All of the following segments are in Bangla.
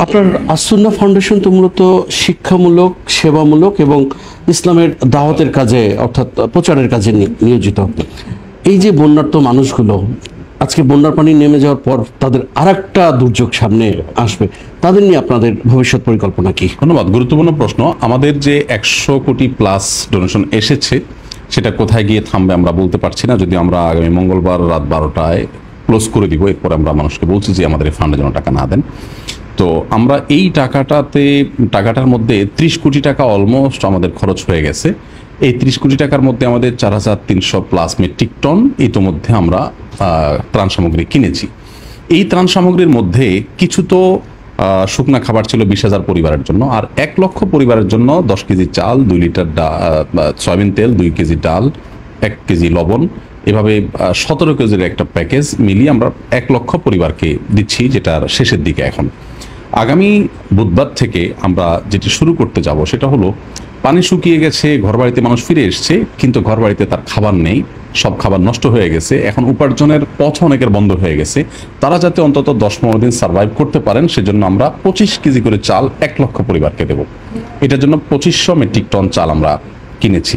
আপনার আসুন্নাহ ফাউন্ডেশন তো মূলত শিক্ষামূলক, সেবামূলক এবং ইসলামের দাওয়াতের কাজে অর্থাৎ প্রচারের কাজে নিয়োজিত। এই যে বন্যার্ত মানুষগুলো আজকে বন্যার পানি নেমে যাওয়ার পর তাদের আরেকটা দুর্যোগ সামনে আসবে, তাদের নিয়ে আপনাদের ভবিষ্যৎ পরিকল্পনা কি? ধন্যবাদ, গুরুত্বপূর্ণ প্রশ্ন। আমাদের যে 100 কোটি প্লাস ডোনেশন এসেছে সেটা কোথায় গিয়ে থামবে আমরা বলতে পারছি না। যদি আমরা আগামী মঙ্গলবার রাত 12টায় ক্লোজ করে দিব, এরপর আমরা মানুষকে বলছি যে আমাদের এই ফান্ডে যেন টাকা না দেন। তো আমরা এই টাকাটার মধ্যে 30 কোটি টাকা অলমোস্ট আমাদের খরচ হয়ে গেছে। এই 30 কোটি টাকার মধ্যে আমাদের 4300 প্লাস মেট্রিক টন ইতোমধ্যে আমরা ত্রাণ সামগ্রী কিনেছি। এই ত্রাণ সামগ্রীর মধ্যে কিছু তো শুকনা খাবার ছিল 20,000 পরিবারের জন্য, আর 1 লক্ষ পরিবারের জন্য 10 কেজি চাল, 2 লিটার সয়াবিন তেল, 2 কেজি ডাল, 1 কেজি লবণ, এভাবে 17 কেজির একটা প্যাকেজ মিলিয়ে আমরা 1 লক্ষ পরিবারকে দিচ্ছি, যেটার শেষের দিকে এখন। আগামী বুধবার থেকে আমরা যেটি শুরু করতে যাব সেটা হলো, পানি শুকিয়ে গেছে, ঘরবাড়িতে মানুষ ফিরে এসছে, কিন্তু ঘরবাড়িতে তার খাবার নেই, সব খাবার নষ্ট হয়ে গেছে। এখন উপার্জনের পথ অনেকের বন্ধ হয়ে গেছে। তারা যাতে অন্তত 10-15 দিন সার্ভাইভ করতে পারেন সেজন্য আমরা 25 কেজি করে চাল 1 লক্ষ পরিবারকে দেব। এটার জন্য 2500 মেট্রিক টন চাল আমরা কিনেছি।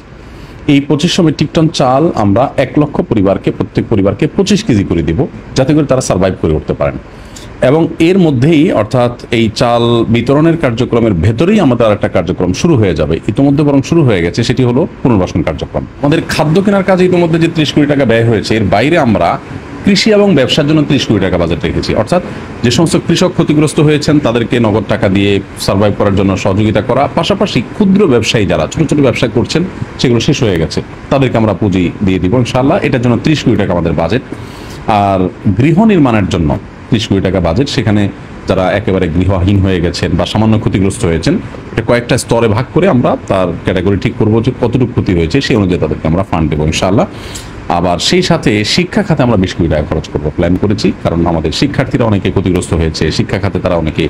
এই 2500 মেট্রিক টন চাল আমরা 1 লক্ষ পরিবারকে, প্রত্যেক পরিবারকে 25 কেজি করে দিব, যাতে করে তারা সার্ভাইভ করে উঠতে পারেন। এবং এর মধ্যেই, অর্থাৎ এই চাল বিতরণের কার্যক্রমের ভেতরেই আমাদের আরেকটা কার্যক্রম শুরু হয়ে যাবে, ইতিমধ্যে বরং শুরু হয়ে গেছে, সেটি হলো পুনর্বাসন কার্যক্রম। আমাদের খাদ্য কেনার কাজে ইতিমধ্যে যে 30 কোটি টাকা ব্যয় হয়েছে, এর বাইরে আমরা কৃষি এবং ব্যবসার জন্য 30 কোটি টাকা বাজেট রেখেছি। অর্থাৎ যে সমস্ত কৃষক ক্ষতিগ্রস্ত হয়েছেন তাদেরকে নগদ টাকা দিয়ে সার্ভাইভ করার জন্য সহযোগিতা করা, পাশাপাশি ক্ষুদ্র ব্যবসায়ী যারা ছোট ছোট ব্যবসা করছেন সেগুলো শেষ হয়ে গেছে, তাদেরকে আমরা পুঁজি দিয়ে দিব ইনশাআল্লাহ। এটার জন্য 30 কোটি টাকা আমাদের বাজেট। আর গৃহ নির্মাণের জন্য 30 কোটি টাকা বাজেট। সেখানে যারা একেবারে গৃহহীন হয়ে গেছেন বা সামান্য ক্ষতিগ্রস্ত হয়েছেন, এটা কয়েকটা স্তরে ভাগ করে আমরা তার ক্যাটাগরি ঠিক করবো যে কতটুকু ক্ষতি হয়েছে, সেই অনুযায়ী তাদেরকে আমরা ফান্ড দেবো ইনশাআল্লাহ। আবার সেই সাথে শিক্ষা খাতে আমরা 20 কোটি টাকা খরচ করবো প্ল্যান করেছি, কারণ আমাদের শিক্ষার্থীরা অনেকে ক্ষতিগ্রস্ত হয়েছে, শিক্ষা খাতে তারা অনেকে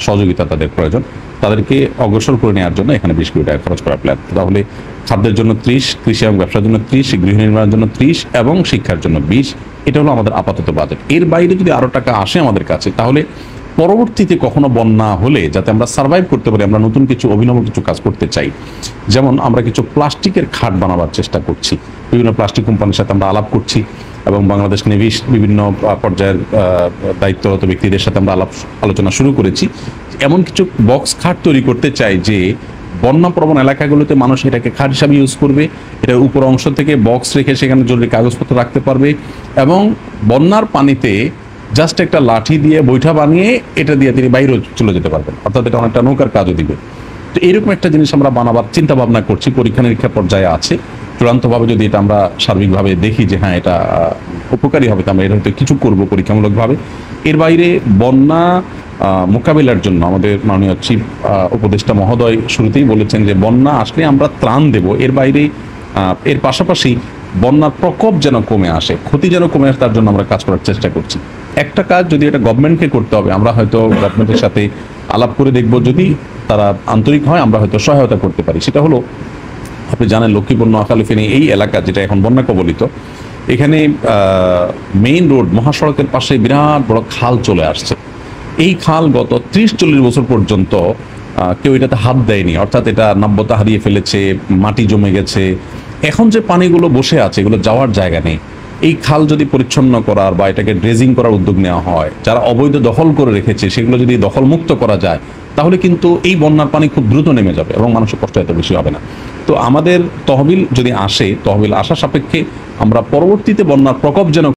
সহযোগিতা তাদের প্রয়োজন, তাদেরকে অগ্রসর করে নেওয়ার জন্য এখানে 20 কোটি টাকা খরচ করার প্ল্যান। তাহলে খাদ্যের জন্য 30, কৃষি এবং ব্যবসার জন্য 30, গৃহ নির্মাণের জন্য 30 এবং শিক্ষার জন্য 20। এটা হলো আমাদের আপাতত বাজেট। এর বাইরে যদি আরও টাকা আসে আমাদের কাছে, তাহলে পরবর্তীতে কখনো বন্যা হলে যাতে আমরা সার্ভাইভ করতে পারি, আমরা নতুন কিছু অভিনব কিছু কাজ করতে চাই। যেমন আমরা কিছু প্লাস্টিকের খাট বানাবার চেষ্টা করছি, বিভিন্ন প্লাস্টিক কোম্পানির সাথে আমরা আলাপ করছি, এবং বাংলাদেশ নেভির বিভিন্ন পর্যায়ের দায়িত্বরত ব্যক্তিদের সাথে আমরা আলোচনা শুরু করেছি। এমন কিছু বক্স খাট তৈরি করতে চাই যে বন্যা প্রবণ এলাকাগুলোতে মানুষ এটাকে খাট হিসাবে ইউজ করবে, এটার উপর অংশ থেকে বক্স রেখে সেখানে জরুরি কাগজপত্র রাখতে পারবে, এবং বন্যার পানিতে জাস্ট একটা লাঠি দিয়ে বৈঠা বানিয়ে এটা দিয়ে তিনি বাইরেও চলে যেতে পারবেন, অর্থাৎ এটা অনেকটা নৌকার কাজও দিবে। তো এরকম একটা জিনিস আমরা বানাবার চিন্তা ভাবনা করছি, পরীক্ষা নিরীক্ষা পর্যায়ে আছে। চূড়ান্তভাবে যদি এটা আমরা সার্বিকভাবে দেখি যে হ্যাঁ এটা উপকারী হবে, আমরা এটা হয়তো কিছু করবো পরীক্ষামূলকভাবে। এর বাইরে বন্যা মোকাবিলার জন্য আমাদের মাননীয় চিফ উপদেষ্টা মহোদয় শুরুতেই বলেছেন যে বন্যা আসলে আমরা ত্রাণ দেব। এর বাইরে এর পাশাপাশি বন্যার প্রকোপ যেন কমে আসে, ক্ষতি যেন কমে আসে, তার জন্য আমরা কাজ করার চেষ্টা করছি। একটা কাজ যদি এটা গভর্নমেন্টকে করতে হবে, আমরা হয়তো গভর্নমেন্টের সাথে আলাপ করে দেখব, যদি তারা আন্তরিক হয় আমরা হয়তো সহায়তা করতে পারি। সেটা হলো, আপনি জানেন লক্ষ্মীপুর, নোয়াখালী, ফেনী এই এলাকা যেটা এখন বন্যা কবলিত, এখানে মেইন রোড মহাসড়কের পাশে বিরাট বড় খাল চলে আসছে। এই খাল গত 30-40 বছর পর্যন্ত কেউ এটাতে হাত দেয়নি, অর্থাৎ এটা নাব্যতা হারিয়ে ফেলেছে, মাটি জমে গেছে। এখন যে পানিগুলো বসে আছে এগুলো যাওয়ার জায়গা নেই। এই খাল যদি পরিচ্ছন্ন করার বা এটাকে ড্রেজিং করার উদ্যোগ নেওয়া হয়, যারা অবৈধ দখল করে রেখেছে সেগুলো যদি দখল মুক্ত করা যায়, তাহলে কিন্তু এই বন্যার পানি খুব দ্রুত নেমে যাবে এবং মানুষের কষ্ট এত বেশি হবে না। তো আমাদের তহবিল যদি আসে, তহবিল আসা সাপেক্ষে আমরা পরবর্তীতে বন্যার প্রকোপ যেন